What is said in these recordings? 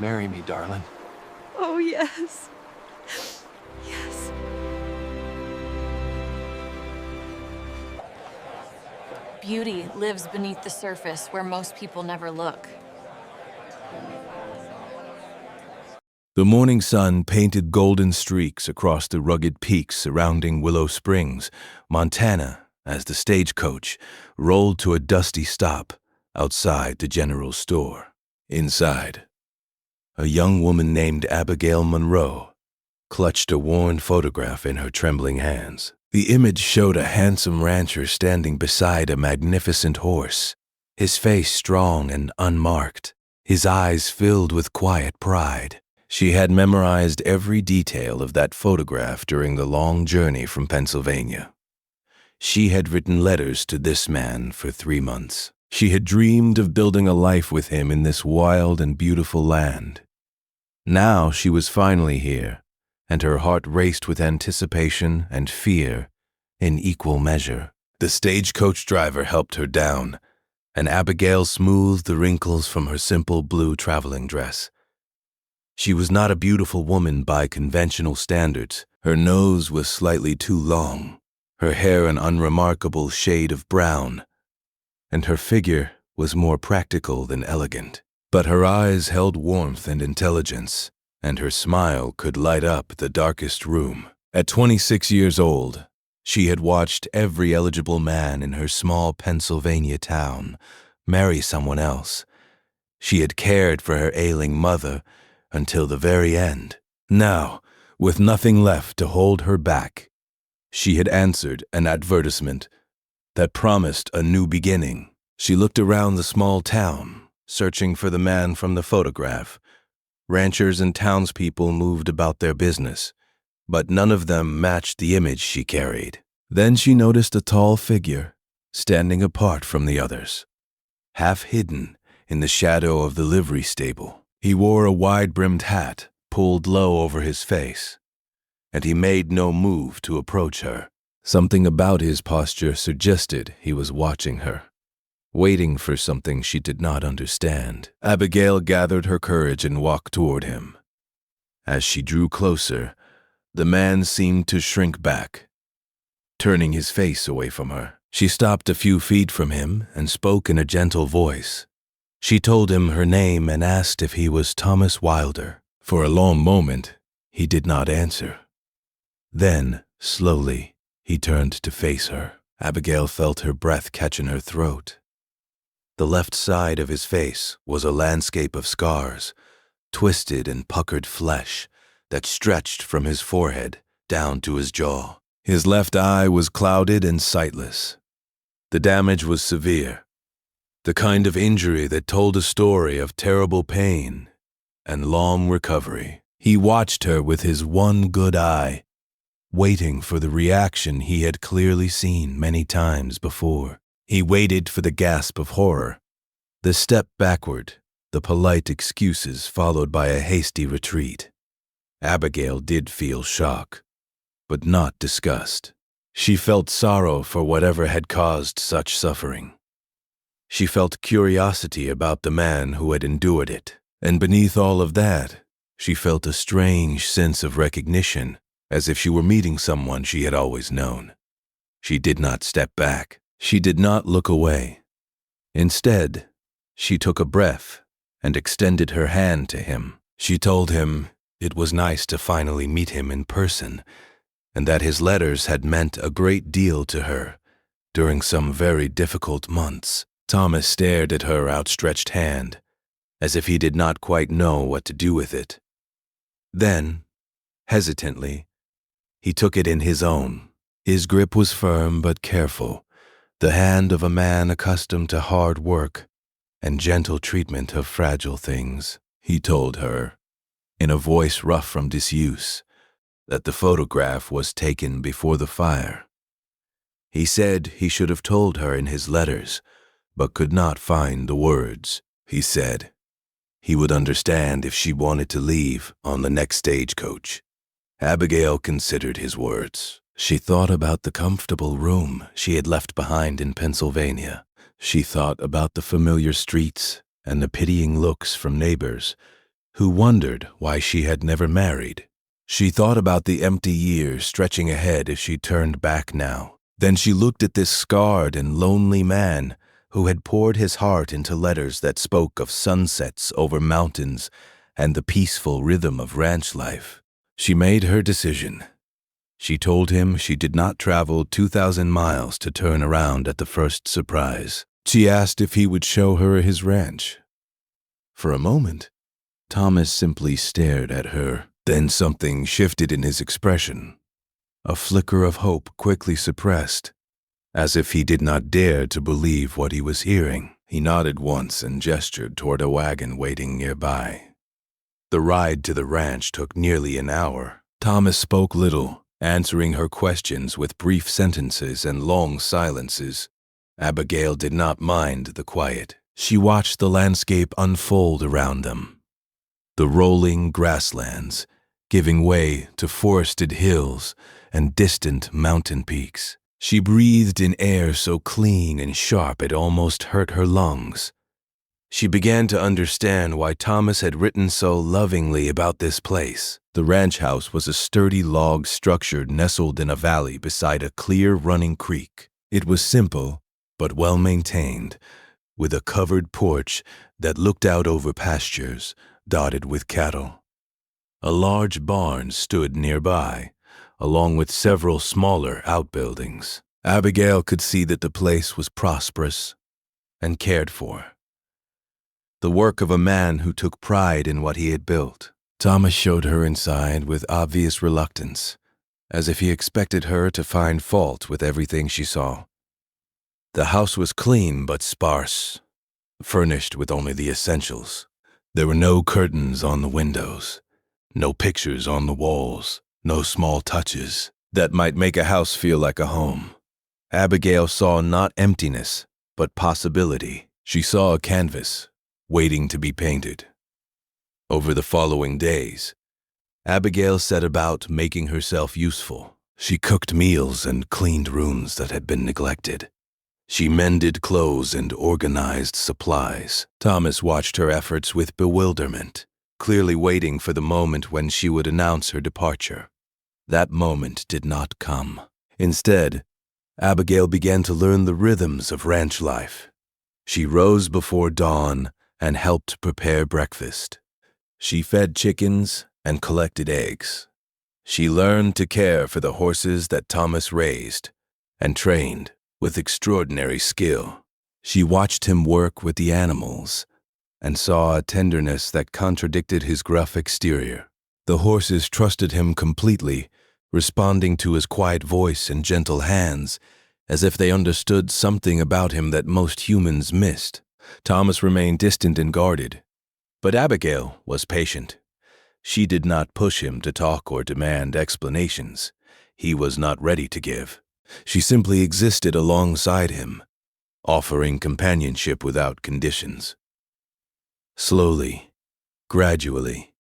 Marry me, darling. Oh, yes. Yes. Beauty lives beneath the surface where most people never look. The morning sun painted golden streaks across the rugged peaks surrounding Willow Springs, Montana, as the stagecoach rolled to a dusty stop outside the general store. Inside, a young woman named Abigail Monroe clutched a worn photograph in her trembling hands. The image showed a handsome rancher standing beside a magnificent horse, his face strong and unmarked, his eyes filled with quiet pride. She had memorized every detail of that photograph during the long journey from Pennsylvania. She had written letters to this man for 3 months. She had dreamed of building a life with him in this wild and beautiful land. Now she was finally here, and her heart raced with anticipation and fear in equal measure. The stagecoach driver helped her down, and Abigail smoothed the wrinkles from her simple blue traveling dress. She was not a beautiful woman by conventional standards. Her nose was slightly too long, her hair an unremarkable shade of brown, and her figure was more practical than elegant. But her eyes held warmth and intelligence, and her smile could light up the darkest room. At 26 years old, she had watched every eligible man in her small Pennsylvania town marry someone else. She had cared for her ailing mother until the very end. Now, with nothing left to hold her back, she had answered an advertisement that promised a new beginning. She looked around the small town, searching for the man from the photograph. Ranchers and townspeople moved about their business, but none of them matched the image she carried. Then she noticed a tall figure standing apart from the others, half hidden in the shadow of the livery stable. He wore a wide-brimmed hat pulled low over his face, and he made no move to approach her. Something about his posture suggested he was watching her, waiting for something she did not understand. Abigail gathered her courage and walked toward him. As she drew closer, the man seemed to shrink back, turning his face away from her. She stopped a few feet from him and spoke in a gentle voice. She told him her name and asked if he was Thomas Wilder. For a long moment, he did not answer. Then, slowly, he turned to face her. Abigail felt her breath catch in her throat. The left side of his face was a landscape of scars, twisted and puckered flesh that stretched from his forehead down to his jaw. His left eye was clouded and sightless. The damage was severe, the kind of injury that told a story of terrible pain and long recovery. He watched her with his one good eye, waiting for the reaction he had clearly seen many times before. He waited for the gasp of horror, the step backward, the polite excuses followed by a hasty retreat. Abigail did feel shock, but not disgust. She felt sorrow for whatever had caused such suffering. She felt curiosity about the man who had endured it, and beneath all of that, she felt a strange sense of recognition, as if she were meeting someone she had always known. She did not step back. She did not look away. Instead, she took a breath and extended her hand to him. She told him it was nice to finally meet him in person, and that his letters had meant a great deal to her during some very difficult months. Thomas stared at her outstretched hand, as if he did not quite know what to do with it. Then, hesitantly, he took it in his own. His grip was firm but careful, the hand of a man accustomed to hard work and gentle treatment of fragile things. He told her, in a voice rough from disuse, that the photograph was taken before the fire. He said he should have told her in his letters, but could not find the words. He said he would understand if she wanted to leave on the next stagecoach. Abigail considered his words. She thought about the comfortable room she had left behind in Pennsylvania. She thought about the familiar streets and the pitying looks from neighbors who wondered why she had never married. She thought about the empty years stretching ahead as she turned back now. Then she looked at this scarred and lonely man who had poured his heart into letters that spoke of sunsets over mountains and the peaceful rhythm of ranch life. She made her decision. She told him she did not travel 2,000 miles to turn around at the first surprise. She asked if he would show her his ranch. For a moment, Thomas simply stared at her. Then something shifted in his expression. A flicker of hope quickly suppressed, as if he did not dare to believe what he was hearing. He nodded once and gestured toward a wagon waiting nearby. The ride to the ranch took nearly an hour. Thomas spoke little, answering her questions with brief sentences and long silences. Abigail did not mind the quiet. She watched the landscape unfold around them. The rolling grasslands, giving way to forested hills and distant mountain peaks. She breathed in air so clean and sharp it almost hurt her lungs. She began to understand why Thomas had written so lovingly about this place. The ranch house was a sturdy log structure nestled in a valley beside a clear running creek. It was simple, but well maintained, with a covered porch that looked out over pastures dotted with cattle. A large barn stood nearby, along with several smaller outbuildings. Abigail could see that the place was prosperous and cared for. The work of a man who took pride in what he had built. Thomas showed her inside with obvious reluctance, as if he expected her to find fault with everything she saw. The house was clean but sparse, furnished with only the essentials. There were no curtains on the windows, no pictures on the walls, no small touches that might make a house feel like a home. Abigail saw not emptiness, but possibility. She saw a canvas, waiting to be painted. Over the following days, Abigail set about making herself useful. She cooked meals and cleaned rooms that had been neglected. She mended clothes and organized supplies. Thomas watched her efforts with bewilderment, clearly waiting for the moment when she would announce her departure. That moment did not come. Instead, Abigail began to learn the rhythms of ranch life. She rose before dawn and helped prepare breakfast. She fed chickens and collected eggs. She learned to care for the horses that Thomas raised and trained with extraordinary skill. She watched him work with the animals and saw a tenderness that contradicted his gruff exterior. The horses trusted him completely, responding to his quiet voice and gentle hands, as if they understood something about him that most humans missed. Thomas remained distant and guarded, but Abigail was patient. She did not push him to talk or demand explanations. He was not ready to give. She simply existed alongside him, offering companionship without conditions. Slowly, gradually,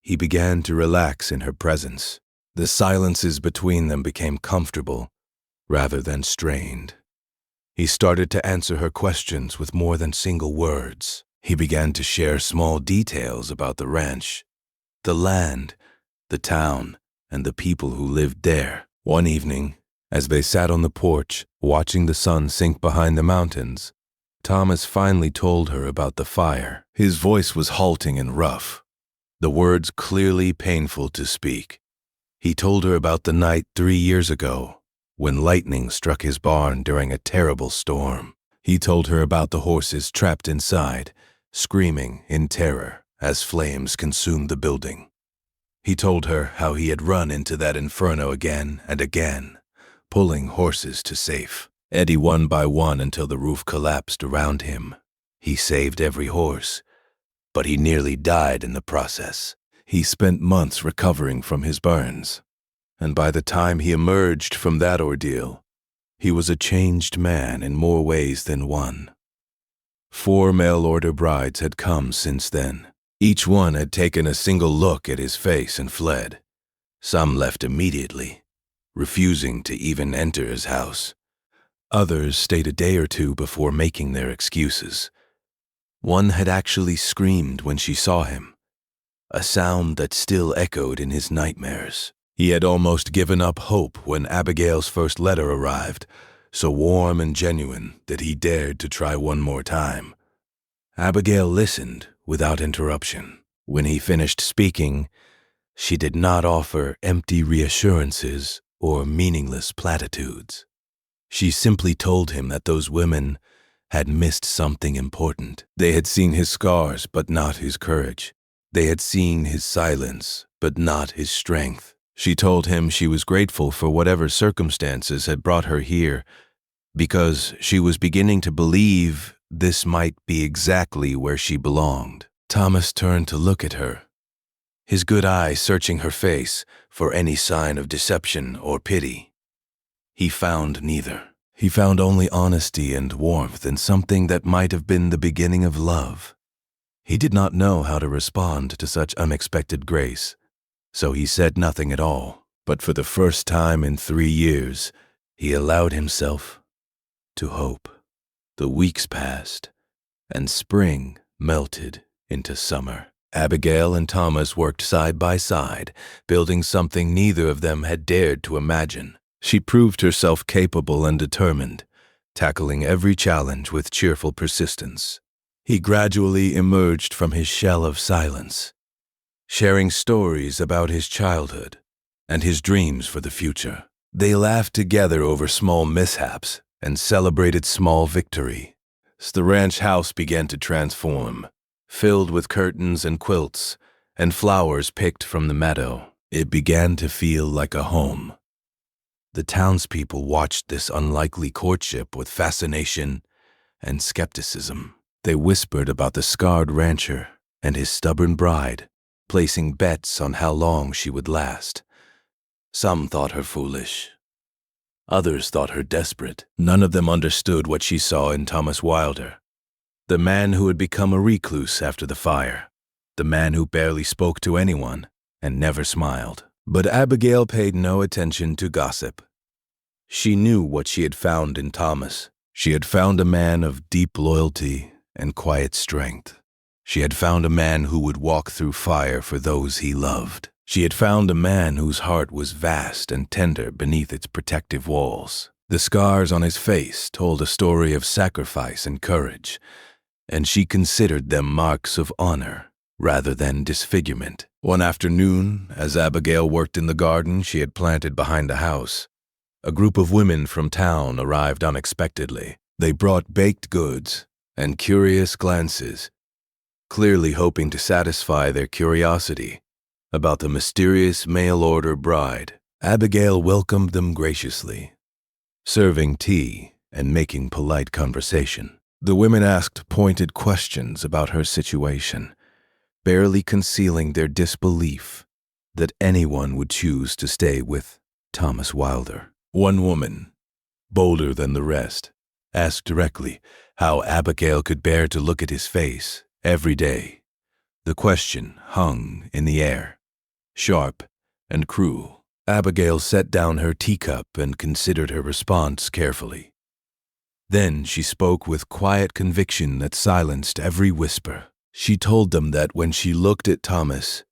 he began to relax in her presence. The silences between them became comfortable rather than strained. He started to answer her questions with more than single words. He began to share small details about the ranch, the land, the town, and the people who lived there. One evening, as they sat on the porch, watching the sun sink behind the mountains, Thomas finally told her about the fire. His voice was halting and rough, the words clearly painful to speak. He told her about the night 3 years ago, when lightning struck his barn during a terrible storm. He told her about the horses trapped inside, screaming in terror as flames consumed the building. He told her how he had run into that inferno again and again, pulling horses to safe, Eddie one by one until the roof collapsed around him. He saved every horse, but he nearly died in the process. He spent months recovering from his burns, and by the time he emerged from that ordeal, he was a changed man in more ways than one. 4 mail-order brides had come since then. Each one had taken a single look at his face and fled. Some left immediately, refusing to even enter his house. Others stayed a day or two before making their excuses. One had actually screamed when she saw him, a sound that still echoed in his nightmares. He had almost given up hope when Abigail's first letter arrived, so warm and genuine that he dared to try one more time. Abigail listened without interruption. When he finished speaking, she did not offer empty reassurances or meaningless platitudes. She simply told him that those women had missed something important. They had seen his scars, but not his courage. They had seen his silence, but not his strength. She told him she was grateful for whatever circumstances had brought her here, because she was beginning to believe this might be exactly where she belonged. Thomas turned to look at her, his good eye searching her face for any sign of deception or pity. He found neither. He found only honesty and warmth and something that might have been the beginning of love. He did not know how to respond to such unexpected grace, so he said nothing at all. But for the first time in 3 years, he allowed himself to hope. The weeks passed, and spring melted into summer. Abigail and Thomas worked side by side, building something neither of them had dared to imagine. She proved herself capable and determined, tackling every challenge with cheerful persistence. He gradually emerged from his shell of silence, sharing stories about his childhood and his dreams for the future. They laughed together over small mishaps and celebrated small victory. The ranch house began to transform, filled with curtains and quilts and flowers picked from the meadow. It began to feel like a home. The townspeople watched this unlikely courtship with fascination and skepticism. They whispered about the scarred rancher and his stubborn bride, placing bets on how long she would last. Some thought her foolish. Others thought her desperate. None of them understood what she saw in Thomas Wilder, the man who had become a recluse after the fire, the man who barely spoke to anyone and never smiled. But Abigail paid no attention to gossip. She knew what she had found in Thomas. She had found a man of deep loyalty and quiet strength. She had found a man who would walk through fire for those he loved. She had found a man whose heart was vast and tender beneath its protective walls. The scars on his face told a story of sacrifice and courage, and she considered them marks of honor rather than disfigurement. One afternoon, as Abigail worked in the garden she had planted behind the house, a group of women from town arrived unexpectedly. They brought baked goods and curious glances, clearly hoping to satisfy their curiosity about the mysterious mail-order bride. Abigail welcomed them graciously, serving tea and making polite conversation. The women asked pointed questions about her situation, barely concealing their disbelief that anyone would choose to stay with Thomas Wilder. One woman, bolder than the rest, asked directly how Abigail could bear to look at his face every day. The question hung in the air, sharp and cruel. Abigail set down her teacup and considered her response carefully. Then she spoke with quiet conviction that silenced every whisper. She told them that when she looked at Thomas,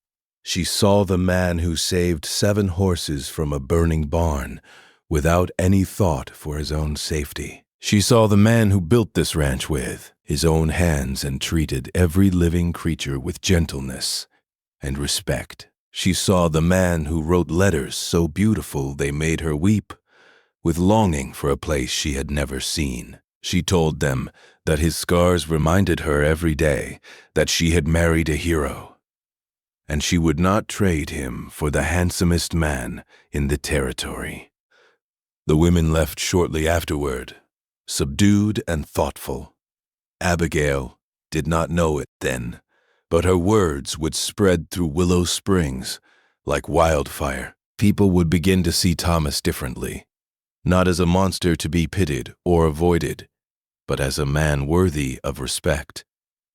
she saw the man who saved 7 horses from a burning barn without any thought for his own safety. She saw the man who built this ranch with his own hands and treated every living creature with gentleness and respect. She saw the man who wrote letters so beautiful they made her weep with longing for a place she had never seen. She told them that his scars reminded her every day that she had married a hero, and she would not trade him for the handsomest man in the territory. The women left shortly afterward, subdued and thoughtful. Abigail did not know it then, but her words would spread through Willow Springs like wildfire. People would begin to see Thomas differently, not as a monster to be pitied or avoided, but as a man worthy of respect.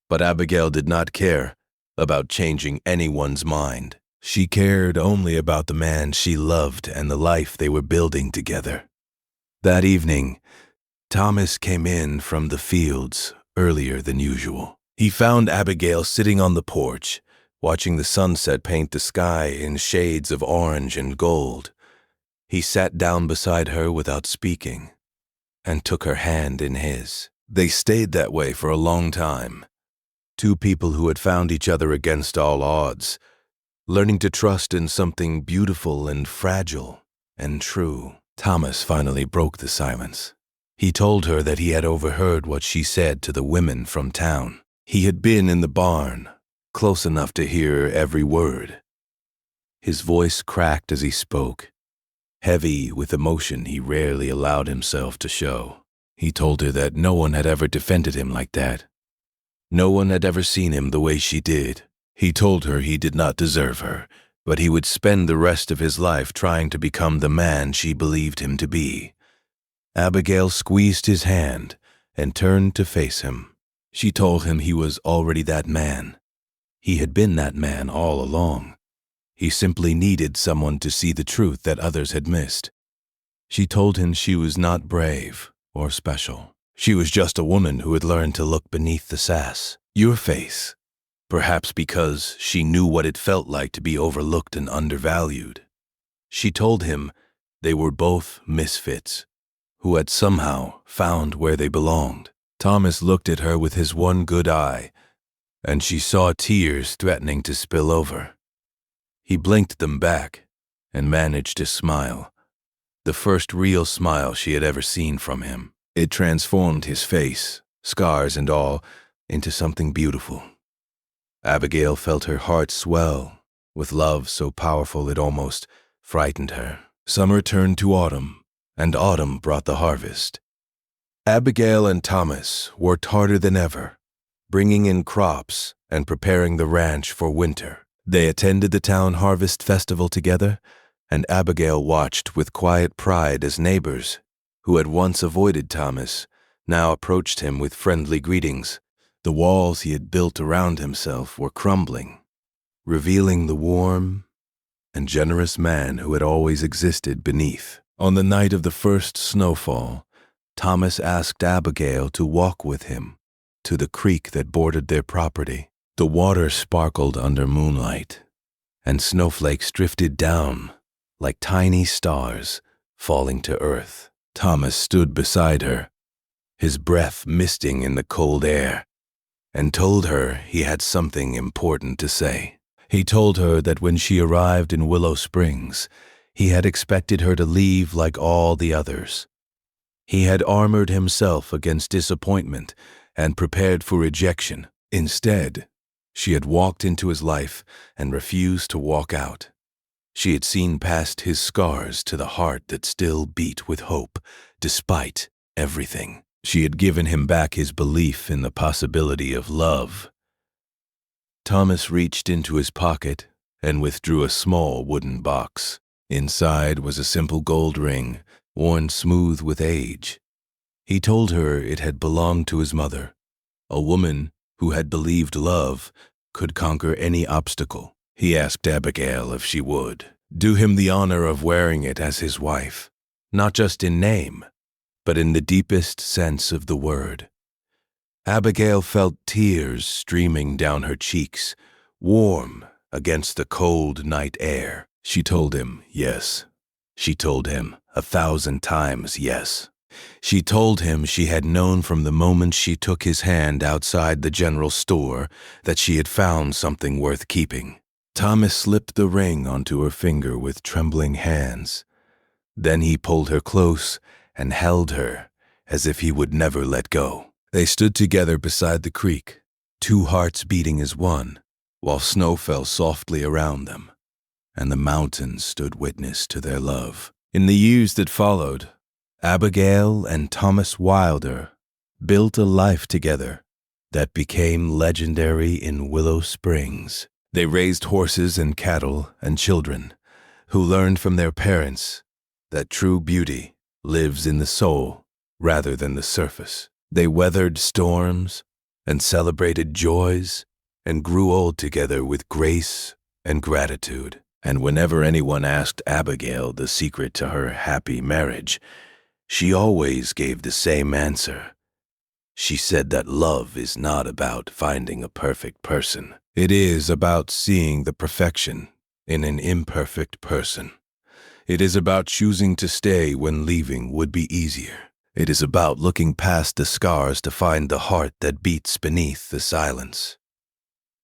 But Abigail did not care about changing anyone's mind. She cared only about the man she loved and the life they were building together. That evening, Thomas came in from the fields earlier than usual. He found Abigail sitting on the porch, watching the sunset paint the sky in shades of orange and gold. He sat down beside her without speaking and took her hand in his. They stayed that way for a long time. Two people who had found each other against all odds, learning to trust in something beautiful and fragile and true. Thomas finally broke the silence. He told her that he had overheard what she said to the women from town. He had been in the barn, close enough to hear every word. His voice cracked as he spoke, heavy with emotion he rarely allowed himself to show. He told her that no one had ever defended him like that. No one had ever seen him the way she did. He told her he did not deserve her, but he would spend the rest of his life trying to become the man she believed him to be. Abigail squeezed his hand and turned to face him. She told him he was already that man. He had been that man all along. He simply needed someone to see the truth that others had missed. She told him she was not brave or special. She was just a woman who had learned to look beneath the sass. Your face. Perhaps because she knew what it felt like to be overlooked and undervalued. She told him they were both misfits, who had somehow found where they belonged. Thomas looked at her with his one good eye, and she saw tears threatening to spill over. He blinked them back and managed to smile, the first real smile she had ever seen from him. It transformed his face, scars and all, into something beautiful. Abigail felt her heart swell with love so powerful it almost frightened her. Summer turned to autumn, and autumn brought the harvest. Abigail and Thomas worked harder than ever, bringing in crops and preparing the ranch for winter. They attended the town harvest festival together, and Abigail watched with quiet pride as neighbors, who had once avoided Thomas, now approached him with friendly greetings. The walls he had built around himself were crumbling, revealing the warm and generous man who had always existed beneath. On the night of the first snowfall, Thomas asked Abigail to walk with him to the creek that bordered their property. The water sparkled under moonlight, and snowflakes drifted down like tiny stars falling to earth. Thomas stood beside her, his breath misting in the cold air, and told her he had something important to say. He told her that when she arrived in Willow Springs, he had expected her to leave like all the others. He had armored himself against disappointment and prepared for rejection. Instead, she had walked into his life and refused to walk out. She had seen past his scars to the heart that still beat with hope, despite everything. She had given him back his belief in the possibility of love. Thomas reached into his pocket and withdrew a small wooden box. Inside was a simple gold ring, worn smooth with age. He told her it had belonged to his mother, a woman who had believed love could conquer any obstacle. He asked Abigail if she would do him the honor of wearing it as his wife, not just in name, but in the deepest sense of the word. Abigail felt tears streaming down her cheeks, warm against the cold night air. She told him yes. She told him 1,000 times yes. She told him she had known from the moment she took his hand outside the general store that she had found something worth keeping. Thomas slipped the ring onto her finger with trembling hands. Then he pulled her close and held her as if he would never let go. They stood together beside the creek, two hearts beating as one, while snow fell softly around them, and the mountains stood witness to their love. In the years that followed, Abigail and Thomas Wilder built a life together that became legendary in Willow Springs. They raised horses and cattle and children who learned from their parents that true beauty lives in the soul rather than the surface. They weathered storms and celebrated joys and grew old together with grace and gratitude. And whenever anyone asked Abigail the secret to her happy marriage, she always gave the same answer. She said that love is not about finding a perfect person. It is about seeing the perfection in an imperfect person. It is about choosing to stay when leaving would be easier. It is about looking past the scars to find the heart that beats beneath the silence.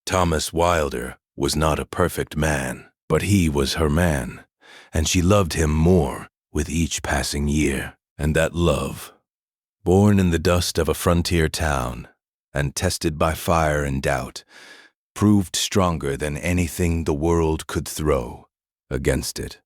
Thomas Wilder was not a perfect man, but he was her man, and she loved him more with each passing year. And that love, born in the dust of a frontier town and tested by fire and doubt, proved stronger than anything the world could throw against it.